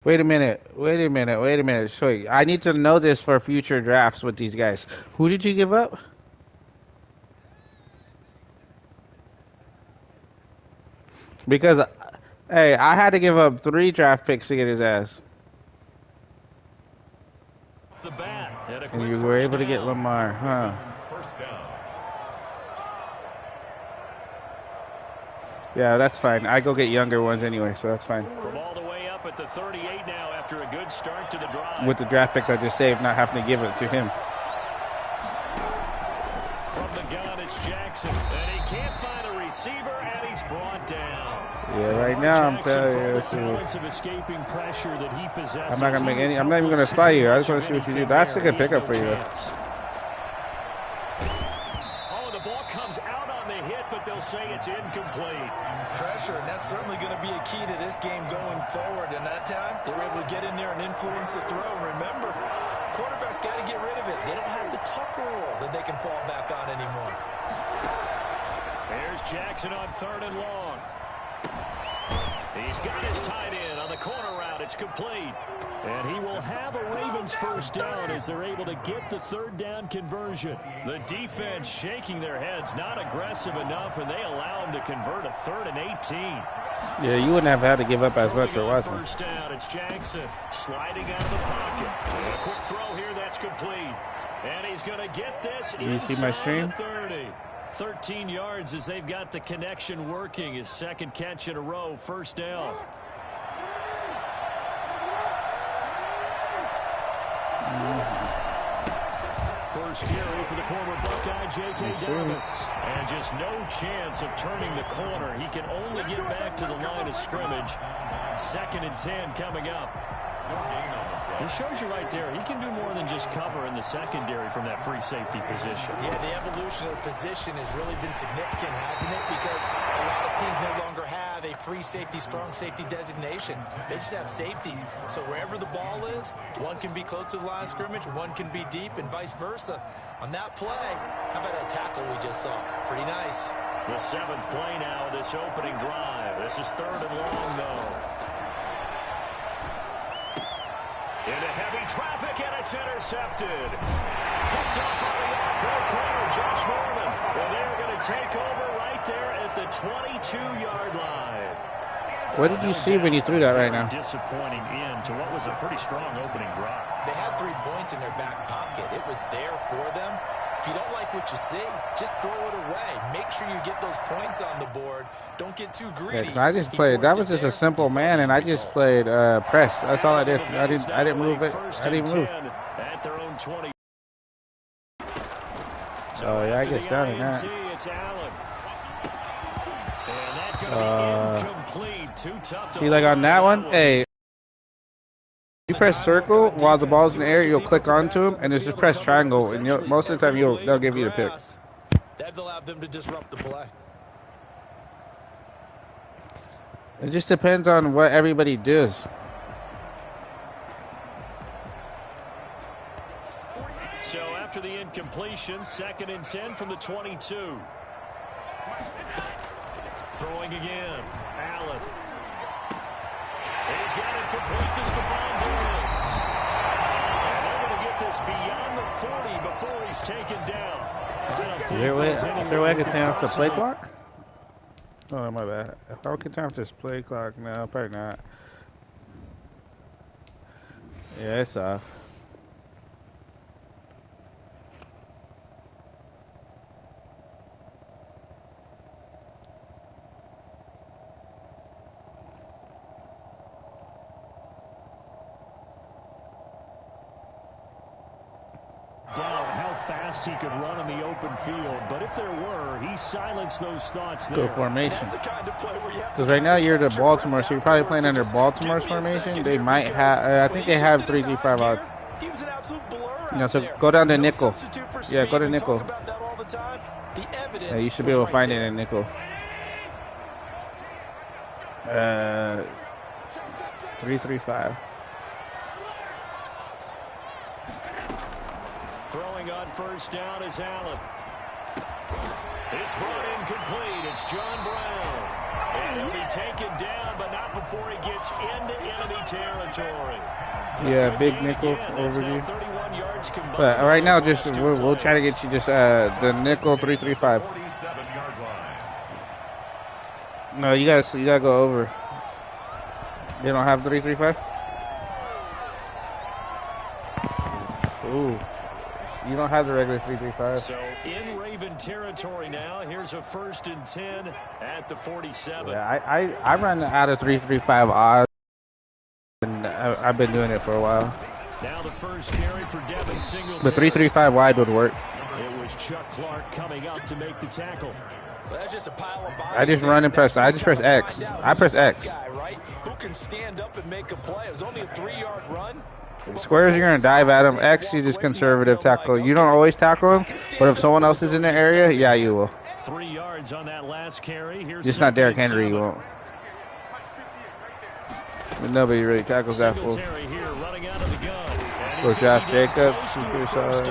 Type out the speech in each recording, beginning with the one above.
Wait a minute. Wait a minute. Wait a minute. So I need to know this for future drafts with these guys. Who did you give up? Because, hey, I had to give up 3 draft picks to get his ass. The bat, and you were able to get Lamar, huh? Yeah, that's fine. I go get younger ones anyway, so that's fine. From all the way up at the 38 now after a good start to the drive. With the draft picks I just saved, not having to give it to him. From the gun, it's Jackson. And he can't find a receiver, and he's brought down. Yeah, right now I'm telling you, I'm not gonna make any. I'm not even gonna spy you. I just want to see what you do. That's a good pickup for you. Oh, the ball comes out on the hit, but they'll say it's incomplete. Pressure, and that's certainly going to be a key to this game going forward. And that time, they were able to get in there and influence the throw. Remember, quarterbacks got to get rid of it. They don't have the Tucker rule that they can fall back on anymore. There's Jackson on 3rd and long. He's got his tight end on the corner route. It's complete. And he will have a Ravens first down as they're able to get the 3rd down conversion. The defense shaking their heads, not aggressive enough, and they allow him to convert a 3rd and 18. Yeah, you wouldn't have had to give up as much for Watson. First down, it's Jackson sliding out of the pocket. A quick throw here, that's complete. And he's going to get this. Do you see my stream? 30. 13 yards as they've got the connection working. His 2nd catch in a row, first down. First carry for the former Buckeye, J.K. Dobbins. And just no chance of turning the corner. He can only get back to the line of scrimmage. 2nd and 10 coming up. It shows you right there, he can do more than just cover in the secondary from that free safety position. Yeah, the evolution of the position has really been significant, hasn't it? Because a lot of teams no longer have a free safety, strong safety designation. They just have safeties. So wherever the ball is, one can be close to the line of scrimmage, one can be deep, and vice versa. On that play, how about that tackle we just saw? Pretty nice. The 7th play now of this opening drive. This is 3rd and long, though. Into heavy traffic, and it's intercepted. Picked up by the off-field corner, Josh Norman. And they're going to take over right there at the 22-yard line. What did you see when you threw that right now? Disappointing end to what was a pretty strong opening drive. They had 3 points in their back pocket. It was there for them. If you don't like what you see, just throw it away. Make sure you get those points on the board. Don't get too greedy. Yeah, I just played. That was just a simple man, and I just played press. That's all I did. I didn't move it. I didn't move. At their own 20. Oh yeah, I get down in that. See, like on that one, hey. You press circle while the ball's in the air, you'll click onto him, and just press triangle, and most of the time they'll give you the pick. That allowed them to disrupt the play. It just depends on what everybody does. So after the incompletion, 2nd and 10 from the 22. Throwing again, Allen. He's got it complete to Stephon Diggs. And they're going to get this beyond the 40 before he's taken down. Is there a way I can turn off the play clock? Oh, my bad. If I could turn off this play clock, no, probably not. Yeah, it's off. Fast he could run in the open field, but if there were, he silenced those thoughts there. Go formation. Because right now you're the Baltimore, so you're probably playing under Baltimore's formation. They might have, I think they have 3-3-5 out. You know, so go down to nickel. Yeah, go to nickel. Yeah, you should be able to find it in nickel. 3-3-5. Throwing on first down is Allen. It's brought in complete. It's John Brown. And he'll be taken down, but not before he gets into enemy territory. Yeah, big nickel overview. But right now, just we'll try to get you just the nickel 335. No, you gotta go over. They don't have 335. Ooh, you don't have the regular 335. So in Raven territory now. Here's a 1st and 10 at the 47. Yeah, I run out of 335 odds, and I've been doing it for a while. Now the first carry for Devin Singletary. The 335 wide would work. It was Chuck Clark coming up to make the tackle. Well, that's just a pile of bodies. I just run and press. I just press X. I press X. Guy, right? Who can stand up and make a play? It was only a 3-yard run. Squares, you're gonna dive at him. X, you just conservative tackle. You don't always tackle him, but if someone else is in the area, yeah, you will. 3 yards on that last carry. Here's just not Derrick Henry, you won't. But nobody really tackles that fool. Or Josh Jacobs, who's pretty solid.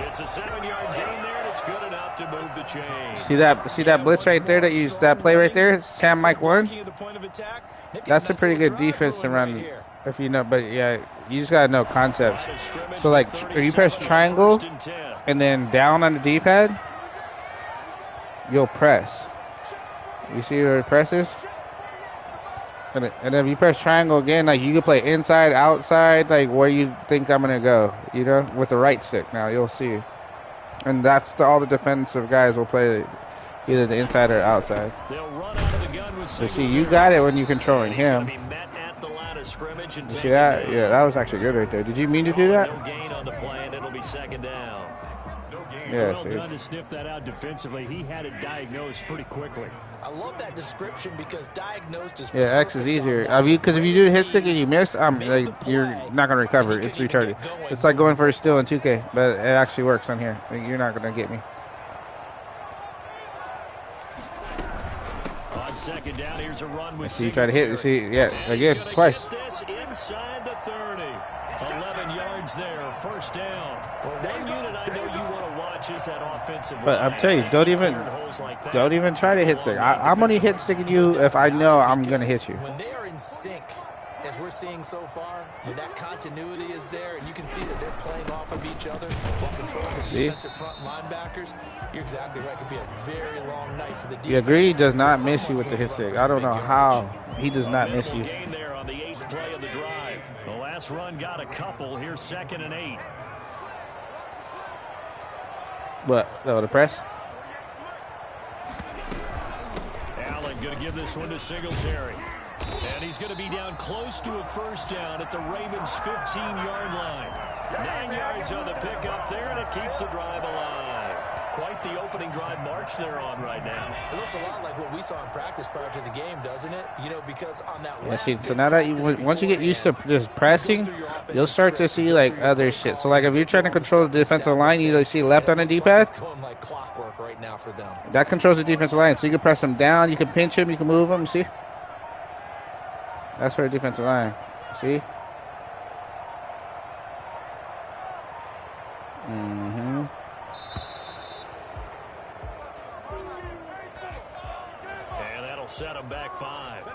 It's a 7-yard gain there, and it's good enough to move the chain. See that blitz right there that play right there? Sam Mike 1? That's a pretty good defense to run if you know, but yeah, you just gotta know concepts. So like if you press triangle and then down on the D-pad, you'll press. You see where it presses? And if you press triangle again, like you can play inside, outside, like where you think I'm gonna go, you know, with the right stick. Now you'll see, and that's all the defensive guys will play, either the inside or outside. So see, you got it when you're controlling him. You see that? Yeah, that was actually good right there. Did you mean to do that? Yeah, well done to sniff that out defensively. He had it diagnosed pretty quickly. I love that description because diagnosed is X is easier. Because if you do the hit stick and you miss, you're not gonna recover. It's retarded. It's like going for a steal in 2K, but it actually works on here. You're not gonna get me. On 2nd down, here's a run with. So you try to hit. You see, yeah, again, twice. Inside the 30. 11 yards there, 1st down. Well, one unit I know you want to watch is that offensive line. But I'm telling you, don't even try to hit stick. I'm only hit sticking you if I know I'm gonna hit you. When they are in sync, as we're seeing so far, when that continuity is there, and you can see that they're playing off of each other while controlling the defensive front linebackers, you're exactly right. It could be a very long night for the defense. You agree? He does not miss you with the hit stick. I don't know how he does not miss you. There on the 8th play of the drive. The last run got a couple. Here's 2nd and 8. What? The press? Allen going to give this one to Singletary. And he's going to be down close to a 1st down at the Ravens' 15-yard line. 9 yards on the pickup there, and it keeps the drive alive. Quite the opening drive march they're on right now. It looks a lot like what we saw in practice prior to the game, doesn't it? You know, because on that last so now that once you get used to just pressing, you'll start to see like other shit. So like if you're trying to control the defensive line, you see left on the D-pad. Like clockwork right now for them. That controls the defensive line. So you can press them down, you can pinch him, you can move him. See? That's for the defensive line. See? Mm-hmm. And that'll set him back 5.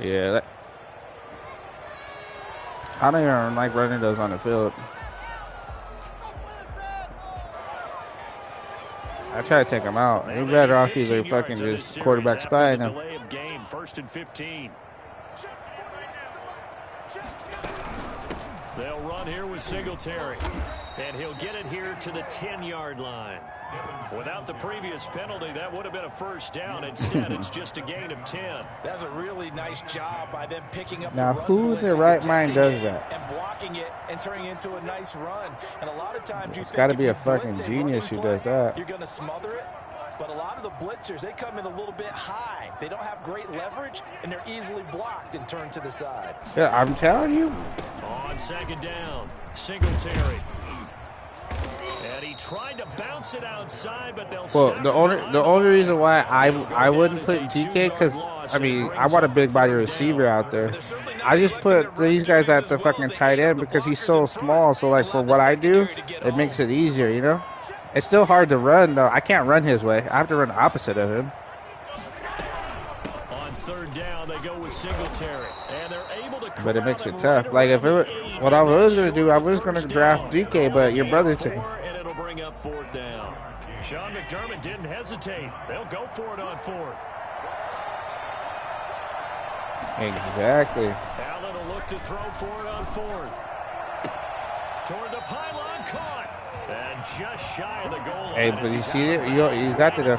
Yeah, I don't even like running those on the field. I try to take them out. You're better off either fucking just quarterback spy now. 1st and 15. They'll run here with Singletary. And he'll get it here to the 10-yard line. Without the previous penalty, that would have been a 1st down. Instead, it's just a gain of 10. That's a really nice job by them picking up now, who in their right mind does that? And blocking it and turning it into a nice run. And a lot of times it's got to be a fucking genius who does that. You're going to smother it. But a lot of the blitzers, they come in a little bit high. They don't have great leverage, and they're easily blocked and turned to the side. Yeah, I'm telling you. On 2nd down, Singletary. And he tried to bounce it outside, but they'll Well, the only reason why I wouldn't put DK, because I mean I want a big body receiver out there. I just put these guys at the fucking tight end because he's so small. So like for what I do, it makes it easier, you know. It's still hard to run though. I can't run his way. I have to run opposite of him. On third down, they go with Singletary, and they're able to. But it makes it tough. Like if it, what I was gonna do, I was gonna draft DK, but your brother took him. And it'll bring up fourth down. Sean McDermott didn't hesitate. They'll go for it on fourth. Exactly. Allen will look to throw for it on fourth. Toward the pylon, caught. And just shy of the goal line. Hey, but you see it? You got to the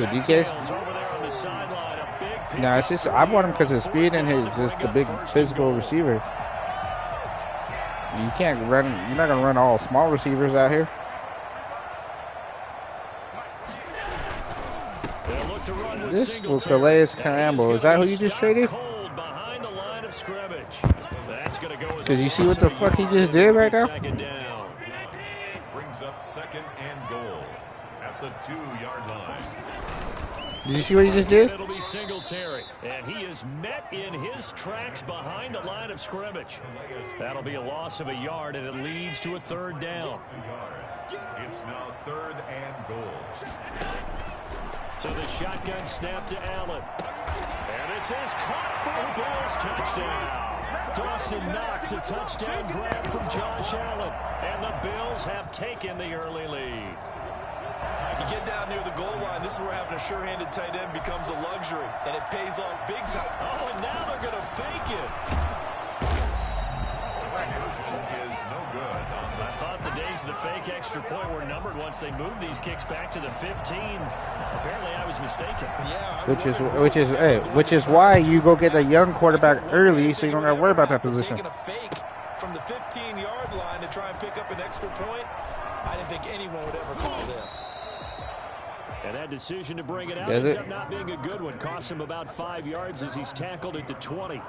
DK. Over there on the sideline. A big No, it's just I want him because of speed and his just the big physical receiver. You can't run. You're not gonna run all small receivers out here. This was Calais Campbell. Is that who you just traded? Because you see what the fuck he just did right now? Brings up second and goal at the 2-yard line. Did you see what he just did? It'll be Singletary, and he is met in his tracks behind the line of scrimmage. That'll be a loss of a yard, and it leads to a third down. It's now third and goal. So the shotgun snap to Allen. And this is caught for the Bills touchdown. Dawson Knox, a touchdown grab from Josh Allen. And the Bills have taken the early lead. You get down near the goal line, this is where having a sure-handed tight end becomes a luxury, and it pays off big time. Oh, and now they're going to fake it. Is no good. I thought the days of the fake extra point were numbered once they moved these kicks back to the 15. Apparently, I was mistaken. Yeah, which is why you go get a young quarterback early, so you don't got to worry about that position. Taking a fake from the 15-yard line to try and pick up an extra point. I didn't think anyone would ever call this. And that decision to bring it out ends up not being a good one. Cost him about 5 yards as he's tackled it to 20.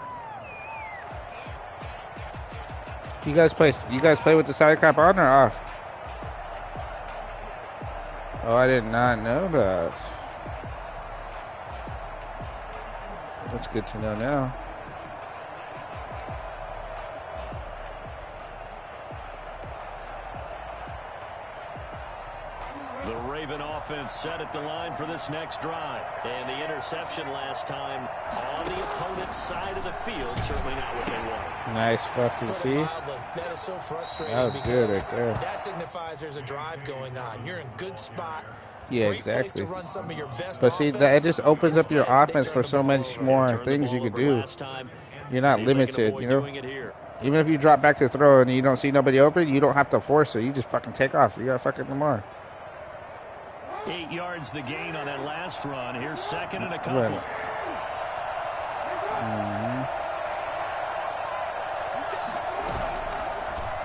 You guys play with the side cap on or off? Oh, I did not know that. That's good to know now. The Raven offense set at the line for this next drive. And the interception last time on the opponent's side of the field. Certainly not what they wanted. Nice fucking see. That is so frustrating. That was good right there. That signifies there's a drive going on. You're in good spot. Yeah, exactly. But see, that it just opens up your offense for so much more things you could do. You're not limited, you know. Even if you drop back to throw and you don't see nobody open, you don't have to force it. You just fucking take off. You got fucking Lamar. 8 yards the gain on that last run. Here's second and a couple. Right.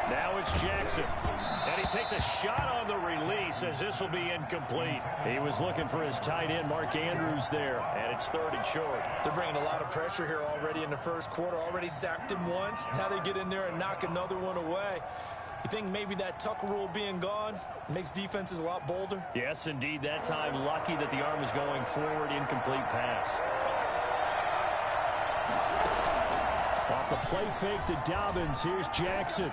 Now it's Jackson. And he takes a shot on the release as this will be incomplete. He was looking for his tight end, Mark Andrews, there. And it's third and short. They're bringing a lot of pressure here already in the first quarter. Already sacked him once. Now they get in there and knock another one away. You think maybe that tuck rule being gone makes defenses a lot bolder? Yes, indeed. That time, lucky that the arm was going forward. Incomplete pass. Off the play fake to Dobbins. Here's Jackson.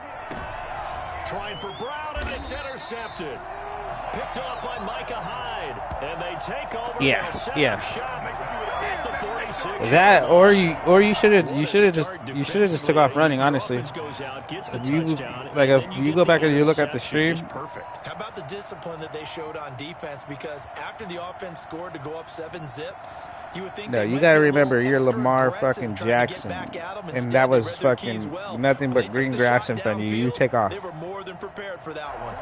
Trying for Brown, and it's intercepted. Picked off by Micah Hyde. And they take over. Yeah. Shot at the 46. That or you should have just took off running, honestly. If you go back and you look at the stream. How about the discipline that they showed on defense? Because after the offense scored to go up 7-zip, you would think. No, you gotta remember you're Lamar fucking Jackson, and that was fucking nothing but green grass in front of you. You take off. They were more than prepared for that one.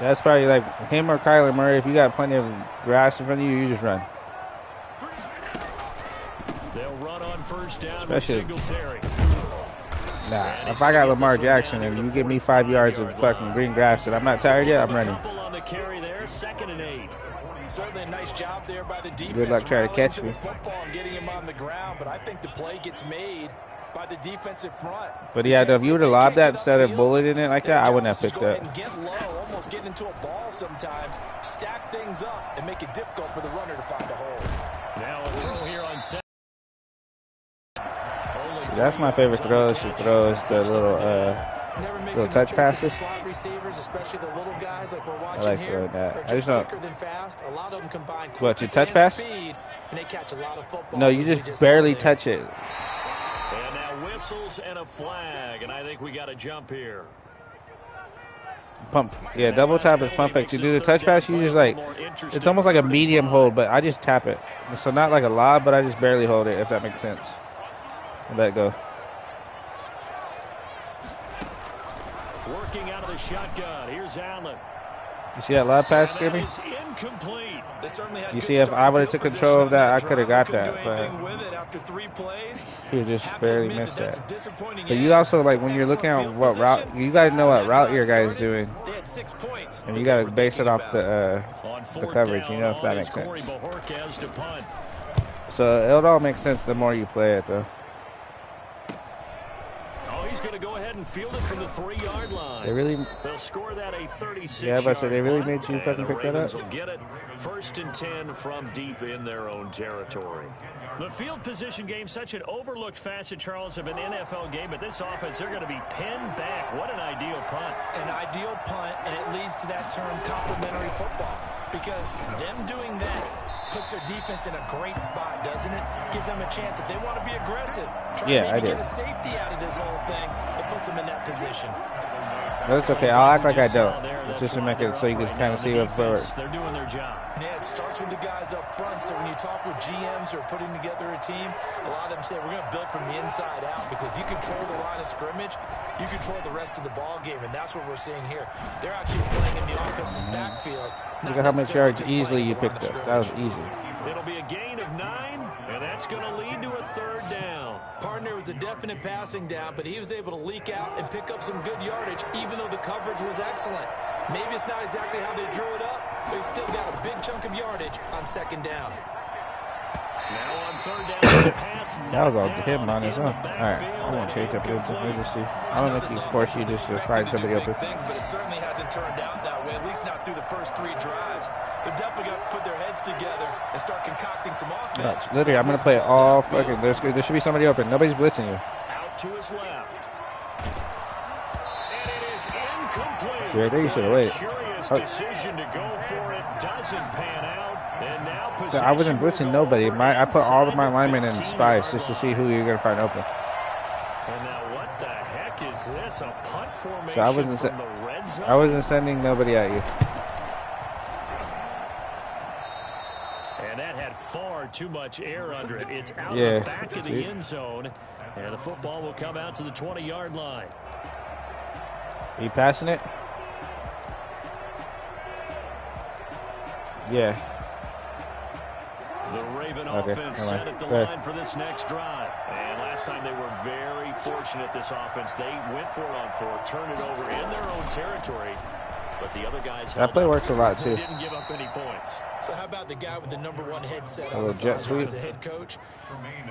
That's probably like him or Kyler Murray. If you got plenty of grass in front of you, you just run. They'll run on first down with Singletary. Nah, if I got Lamar Jackson and you give me 5 yards of fucking green grass and I'm not tired yet, I'm running. On the carry there, 2nd and 8. Certainly a nice job there by the defense. Good luck trying to catch me. Football and getting him on the ground, but I think the play gets made by the defensive front. But yeah, if you were to lob that instead of bulleting it like that, I wouldn't have picked up. Get low, almost get into a ball sometimes, stack things up, and make it difficult for the runner to find a hole. Now a throw here on set. That's my favorite throw. She throws the little touch passes. Slot receivers, especially the little guys like we're I watching like here, throwing that. are I just quicker don't. than fast. A lot of them combine What, you quickness touch and pass? speed, and they catch a lot of footballs. No, you as we just saw barely there. touch it. And now whistles and a flag, and I think we got a jump here. Pump. Yeah, double tap is pump fake. You do the touch pass, you just like, it's almost like a medium hold, but I just tap it. So not like a lob, but I just barely hold it, if that makes sense. And let go. Working out of the shotgun. Here's Allen. You see that lob pass, That Jimmy? is incomplete. They certainly had You good see, if I starting would have field took control of position on that, I could have got drive. that. Couldn't do anything But with it after 3 plays. he just Have to barely admit missed that's that. a disappointing But you end. also, like, when you're looking at Excellent what field route, position. you guys know what When route that your drive guy is started, doing. They had 6 points And that you they got to were base it thinking off about. On the fourth coverage, you down, know, if that on makes is Corey sense. Bajorquez to punt. So it all makes sense the more you play it, though. Oh, he's going to go ahead and field it from the 3-yard line. They really, They'll score that a 36. Yeah, but so they really made you and fucking the pick that Ravens up? will get it 1st and 10 from deep in their own territory. The field position game, such an overlooked facet, Charles, of an NFL game, but this offense, they're going to be pinned back. What an ideal punt. An ideal punt, and it leads to that term complementary football, because them doing that puts their defense in a great spot, doesn't it? Gives them a chance if they want to be aggressive, try Yeah, to I maybe did. get a safety out of this whole thing. It puts them in that position. But it's okay. I'll act like I don't. It's just to make it so you can kind of see it forward. They're doing their job. Yeah, it starts with the guys up front. So when you talk with GMs who are putting together a team, a lot of them say we're going to build from the inside out, because if you control the line of scrimmage, you control the rest of the ball game, and that's what we're seeing here. They're actually playing in the offense's backfield. Look at how much yards easily you picked up. That was easy. It'll be a gain of 9, and that's going to lead to a 3rd down. Partner was a definite passing down, but he was able to leak out and pick up some good yardage, even though the coverage was excellent. Maybe it's not exactly how they drew it up, but he still got a big chunk of yardage on 2nd down. Now on 3rd down, the pass That was all knocked him down on his in own. the All right, backfield I won't and change up the incomplete. industry. I don't think he forced you just to find somebody open. Things, but it certainly hasn't turned out that way, at least not through the first 3 drives. They're definitely going to put their heads together and start concocting some No, offense. literally, I'm going to play all fucking. There should be somebody open. Nobody's blitzing you. Out to his left. And it is incomplete. See, right there, you should have waited. Curious Oh. decision to go for it. Doesn't pan out. And now So I wasn't possession blitzing will go nobody. over I put all of my inside linemen the in 15-yard spies just to see who you're going to find open. And now what the heck is this? A punt formation So from the red zone? I wasn't sending nobody at you. And that had far too much air under it. It's out Yeah, the back of the see? end zone. And the football will come out to the 20-yard line. Are you passing it? Yeah. The Raven Okay, offense never mind. set at the Go ahead. line for this next drive. And last time they were very fortunate, this offense. They went for it on 4, turned it over in their own territory. But the other guys That play works a lot, They too. didn't give up any points. So how about the guy with the #1 headset A on the little jet sideline as a sweep. head coach?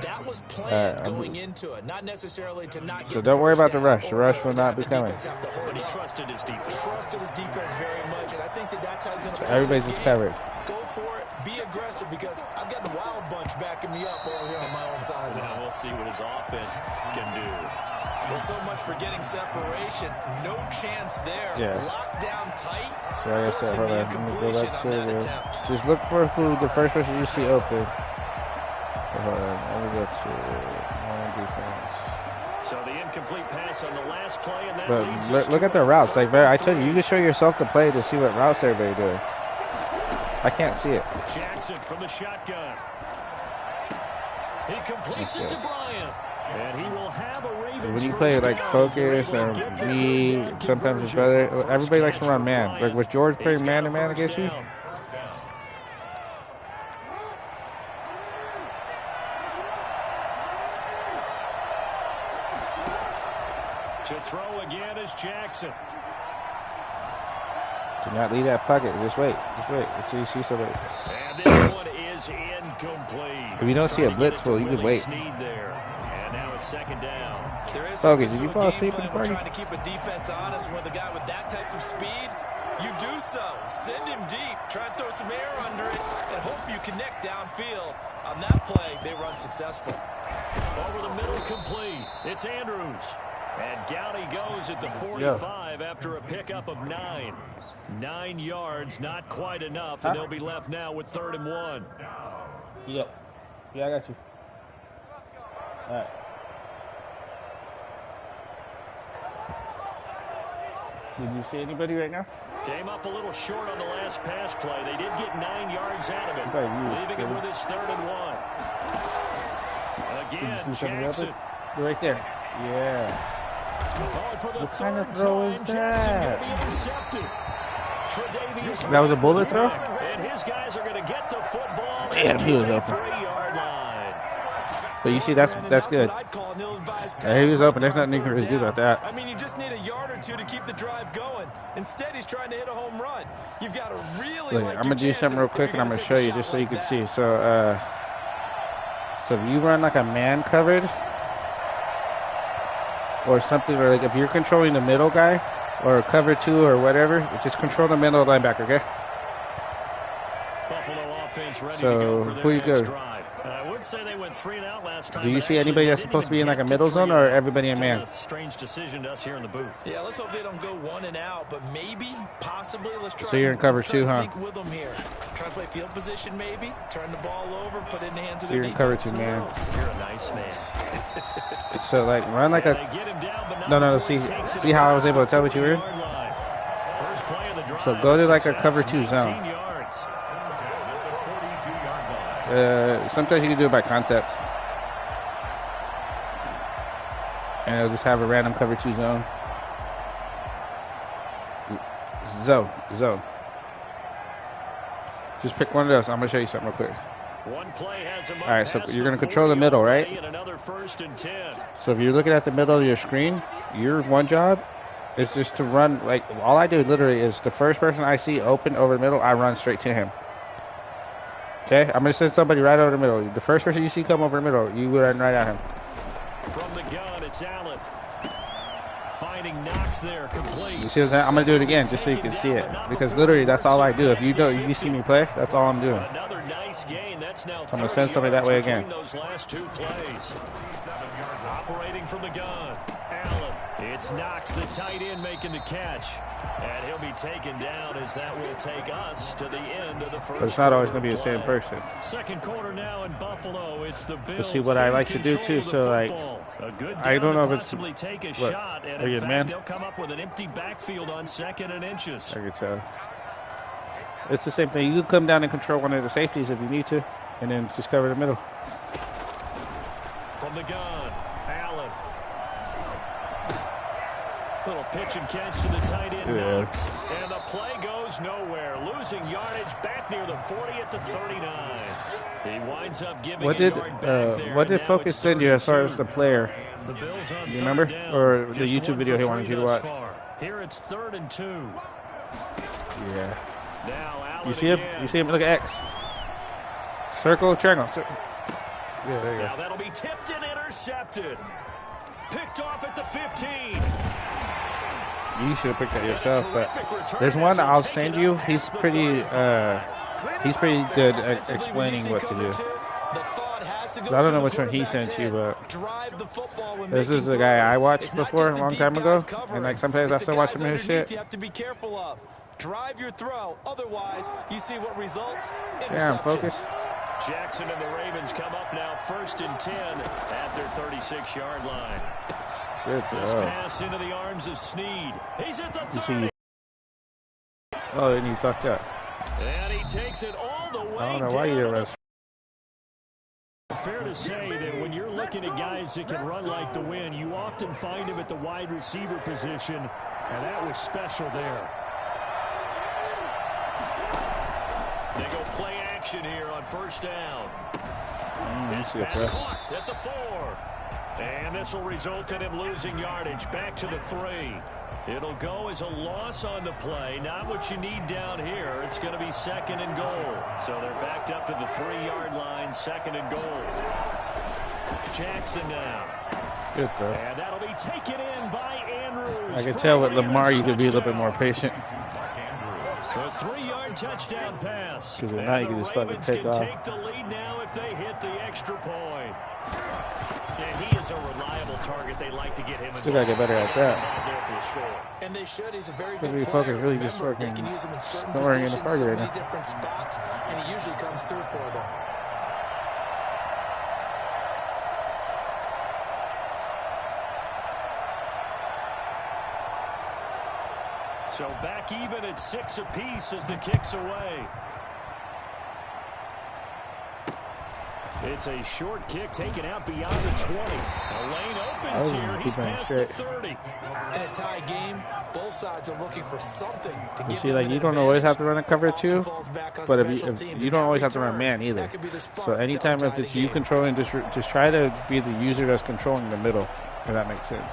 That was planned I'm- going into it, not necessarily to not get So the don't worry first about the down rush. The or rush to will not have be the coming. defense have to hold But he up. trusted his defense. Trusted his defense very much, and I think that's how he's going to play Everybody's this just game. covered. Go for it, be aggressive, because I've got the wild bunch backing me up over here on my own Now sideline. we'll see what his offense can do. Well, so much for getting separation. No chance there. Yeah. Locked down tight. So like I said, Forcing hold the on. Let me go incompletion back on to that the. attempt. Just look for who the first person you see open. Hold on. Let me go to my defense. So the incomplete pass on the last play, and that But leads us look to at the a routes. Like, 3rd I and told you, you 3. can show yourself the play to see what routes everybody doing. I can't see it. Jackson from the shotgun. He completes it to Bryant. And he will have a Ravens When you play first like down as focus they're able to and get the me, 3rd down sometimes his conversion. brother, everybody likes to run man. Like, was George He's playing got man a to man first against you? down. To throw again is Jackson. Do not leave that pocket. Just wait. Just wait until you see somebody. And this one is incomplete. If you don't see a Trying to get blitz, it to well, you can Willie wait. Snead there. And Now it's second down. There is something did to you a fall game asleep in plan the when party? trying to keep a defense honest. With a guy with that type of speed, you do so. Send him deep. Try and throw some air under it and hope you connect downfield. On that play, they were unsuccessful. Over the middle, complete. It's Andrews. And down he goes at the 45 after a pickup of 9. 9 yards, not quite enough, and they'll be left now with 3rd and 1. Yep. Yeah, I got you. All right. Did you see anybody right now? Came up a little short on the last pass play. They did get 9 yards out of it, leaving him with his 3rd and 1. Again, Jackson. Right there. Yeah. What kind of throw is that? That That was a bullet throw? And his guys are going to get the football. Damn, he was open. 3-yard line. But you see, that's good. Yeah, he was open. There's nothing you can really do about that. I mean, you just need a yard or two to keep the drive going. Instead, he's trying to hit a home run. You've got to really. Look, I'm gonna do something real quick, and I'm gonna show you just so you can see. So, so if you run like a man covered or something, or like if you're controlling the middle guy or cover 2 or whatever, just control the middle linebacker, okay? Buffalo offense ready So, to go for who you their next go? drive. I would say they went 3 and out last time. Do you see anybody that's supposed to be in like a middle zone or everybody in man? Strange decision to us here in the booth. Yeah, let's hope they don't go 1 and out, but maybe, possibly, let's try. So you're in cover 2, huh? Think with them here. Try to play field position, maybe. Turn the ball over, put it in the hands of So you're their in cover defense. 2, man. You're a nice man. So like run like They a. get him down, but not No. before he See takes it how I was across able to tell the what you were in? 40-yard line. First play of the drive, So go to like a success, cover 2 zone. 19 yards. Sometimes you can do it by concept. And it'll just have a random cover 2 zone. Zone. Just pick one of those. I'm going to show you something real quick. One play has him up All right, so past you're the going to control the middle, 40-yard right? line, and another 1st and 10. So if you're looking at the middle of your screen, your one job is just to run. Like, all I do literally is the first person I see open over the middle, I run straight to him. Okay? I'm going to send somebody right over the middle. The first person you see come over the middle, you run right at him. From the gun, it's Allen. Finding Knox there, complete. You see what I'm saying? I'm going to do it again just so you can see it. Because literally, that's all I do. If you see me play, that's all I'm doing. Another nice gain. That's now I'm going to send somebody that way again. those last 2 plays. Operating from the gun, Allen. It's Knox, the tight end, making the catch. And he'll be taken down as that will take us to the end of the first. But it's not always going to be the same person. Second quarter now in Buffalo. It's the Bills. See what I like to do too. So like, I don't know if it's take a what, shot, and are you in a fact, man? they'll come up with an empty backfield on 2nd and inches. I can tell. It's the same thing. You can come down and control one of the safeties if you need to, and then just cover the middle. From the gun, Allen. Little pitch and catch to the tight end, Knox. And the play goes nowhere. Losing yardage back near the 40 at the 39. He winds up giving What a did yard back there. what did Focus send you as far as the player? The Bills on You remember? down, Or the just YouTube 1 video for he wanted 3 you to thus watch? far. Here it's 3rd and 2. Yeah. Now Allen You see him? again. You see him? Look at X. Circle, triangle. Yeah, there you Now go. that'll be tipped and intercepted. Picked off at the 15. You should have picked that yourself, but there's one I'll send you. He's pretty good at explaining what to do. So I don't know which one he sent you, but this is the guy I watched before a long time ago, and like sometimes I still watch some of his shit. You have to be careful of. Drive your throw, otherwise you see what results. Damn, Focus. Jackson and the Ravens come up now 1st and 10 at their 36-yard line. Good This throw. pass into the arms of Snead. He's at the You 30. see? Oh, and you fucked up. And he takes it all the way I don't know why you didn't down. run. Fair to say that when you're looking at guys that can run like the wind, you often find him at the wide receiver position, and that was special there. They go play action here on 1st down. That's This good pass throw. caught at the 4. And this will result in him losing yardage back to the 3. It'll go as a loss on the play. Not what you need down here. It's going to be 2nd and goal. So they're backed up to the 3-yard line, 2nd and goal. Jackson now. Good throw. And that'll be taken in by Andrews. I can tell with Lamar you could be a little bit more patient. A 3-yard touchdown pass. Because if not, you can just fucking take off. Take the lead now if they hit the extra point. Yeah, he is a reliable target. They like to get him. Still gotta get better at that. And they should. He's a very good player. Focus, really just fucking scoring in the target right now. Different spots, and he usually comes through for them. So back even at 6 apiece as the kick's away. It's a short kick taken out beyond the 20. The lane opens here. He's past the 30. In a tie game, both sides are looking for something to you see, like, you don't always have to run a cover 2, but if you don't always have to run man either. So anytime if it's you controlling, just try to be the user that's controlling the middle, if that makes sense.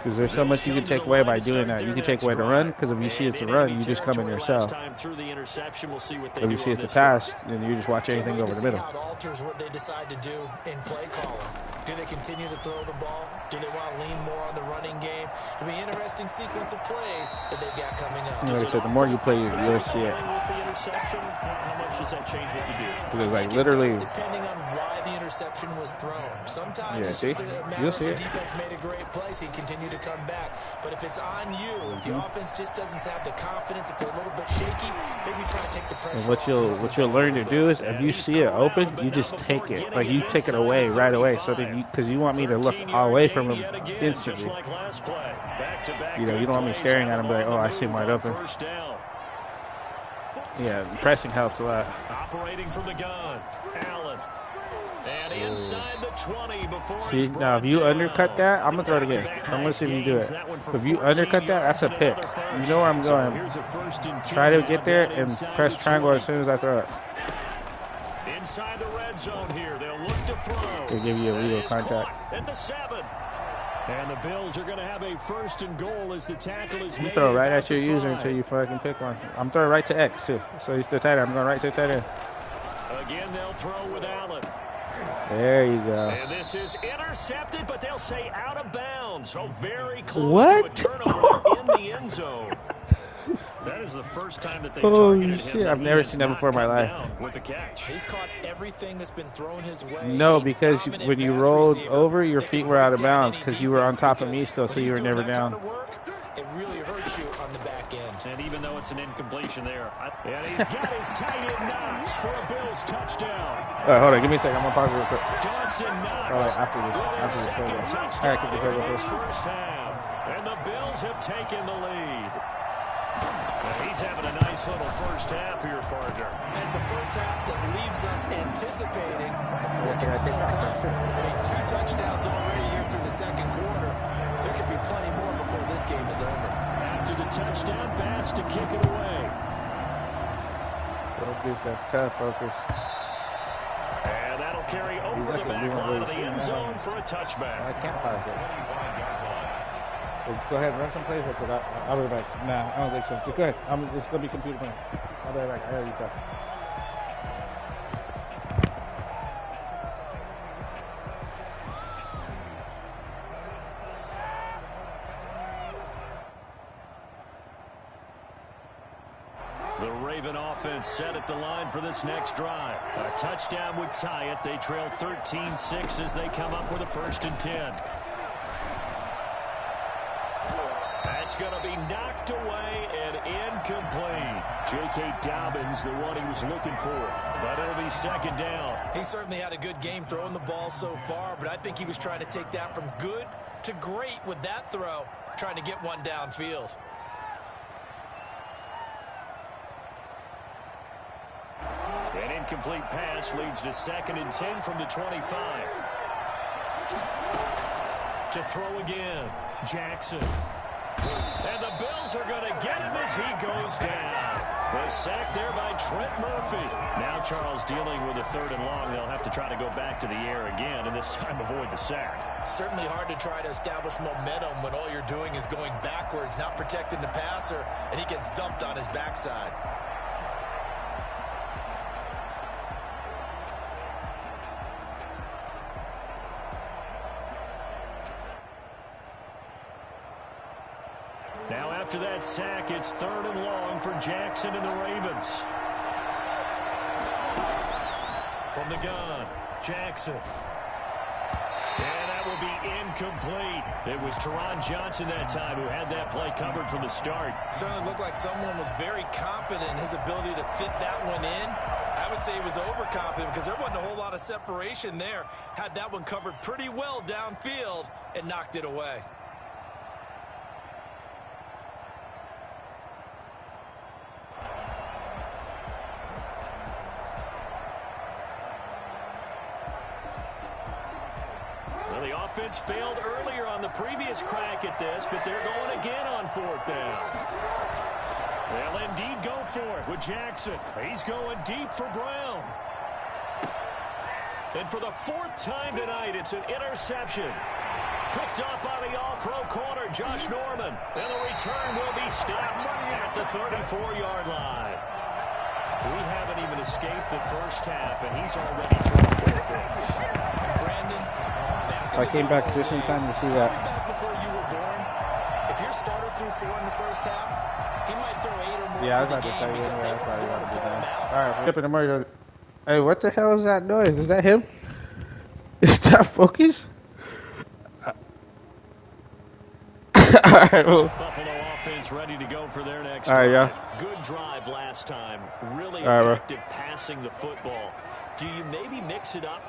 Because there's so much you can take away by doing that. You can take away the run, because if you see it's a run, you just come in yourself. If you see it's a pass, then you just watch anything over the middle. It alters what they decide to do in play calling. Do they continue to throw the ball? Do they want to lean more on the running game? It'll be an interesting sequence of plays that they've got coming up. Like I said, the more you play, you'll see it. How much does that change what you do? Because, like, literally, depending on why the interception was thrown. Sometimes it's just a matter you'll of see the it. defense made a great play, so you continue to come back. But if it's on you, if the offense just doesn't have the confidence, if they're a little bit shaky, maybe try to take the pressure. And what you'll learn to do is, if you see it open, you just take it. Like, you take it away right away, so that because you want me to look away from him instantly. You know, you don't want me staring at him, like, oh, I see him wide open. Yeah, pressing helps a lot. Operating from the gun, Allen. And inside the 20 before. See, now if you undercut that, I'm gonna throw it again. I'm gonna see if you do it. If you undercut that, that's a pick. You know where I'm going. Try to get there and press triangle as soon as I throw it. Inside the red zone here, they'll look to throw. They give you a legal contact. At the 7. And the Bills are going to have a 1st and goal as the tackle is made. You throw right at your user until you fucking pick one. I'm throwing right to X too. So he's the tight end. I'm going right to the tight end. Again, they'll throw with Allen. There you go. And this is intercepted, but they'll say out of bounds. So very close to a turnover in the end zone. That is the first time that they targeted him. Shit, I've never seen that before in my life. With a catch. He's caught everything that's been thrown his way. No, because when you rolled over, your feet were out of bounds because you were on top of me still, so you were never down. It really hurts you on the back end. And even though it's an incompletion there, and he's got his tight end Knox for a Bills touchdown. All right, hold on, give me a second. I'm gonna pause it real quick. Dawson Knox. All right, after this program. All right, keep the program first. First half, and the Bills have taken the lead. He's having a nice little first half here, partner. And it's a first half that leaves us anticipating what can still come. I mean, 2 touchdowns already here through the second quarter. There could be plenty more before this game is over. After the touchdown pass to kick it away. Focus, that's tough, focus. And that'll carry over the back line of the end zone for a touchback. I can't pause it. Go ahead, run some plays. I'll be right back. Nah, I don't think so. Just go ahead. It's going to be computer playing. I'll be right back. I heard you talk. The Raven offense set at the line for this next drive. A touchdown would tie it. They trail 13-6 as they come up with a 1st and 10. That's going to be knocked away and incomplete. J.K. Dobbins, the one he was looking for. But it'll be 2nd down. He certainly had a good game throwing the ball so far, but I think he was trying to take that from good to great with that throw, trying to get one downfield. An incomplete pass leads to 2nd and 10 from the 25. To throw again, Jackson. And the Bills are going to get him as he goes down. The sack there by Trent Murphy. Now Charles dealing with a 3rd and long. They'll have to try to go back to the air again, and this time avoid the sack. Certainly hard to try to establish momentum when all you're doing is going backwards, not protecting the passer, and he gets dumped on his backside. after that sack, it's 3rd and long for Jackson and the Ravens. From the gun, Jackson. And that will be incomplete. It was Teron Johnson that time who had that play covered from the start. Certainly looked like someone was very confident in his ability to fit that one in. I would say he was overconfident because there wasn't a whole lot of separation there. Had that one covered pretty well downfield and knocked it away. Well, the offense failed earlier on the previous crack at this, but they're going again on 4th down. They'll indeed go for it with Jackson. He's going deep for Brown. And for the 4th time tonight, it's an interception. Picked up by the all-pro corner, Josh Norman. And the return will be stopped at the 34-yard line. We haven't even escaped the first half, and he's already thrown 4 picks. Brandon, I came back just in time to see that. back before you were born, if your starter threw 4 in the first half, he might throw 8 or more Yeah, I was for about the to game tell you. because they Yeah, I probably weren't got to going do to pull him that. out. All right, flipping the Mario. Hey, what the hell is that noise? Is that him? Is that focus? All right, well. Buffalo offense ready to go for their next All right, drive. yeah. Good drive last time. Really All right, bro. effective passing the football. Do you maybe mix it up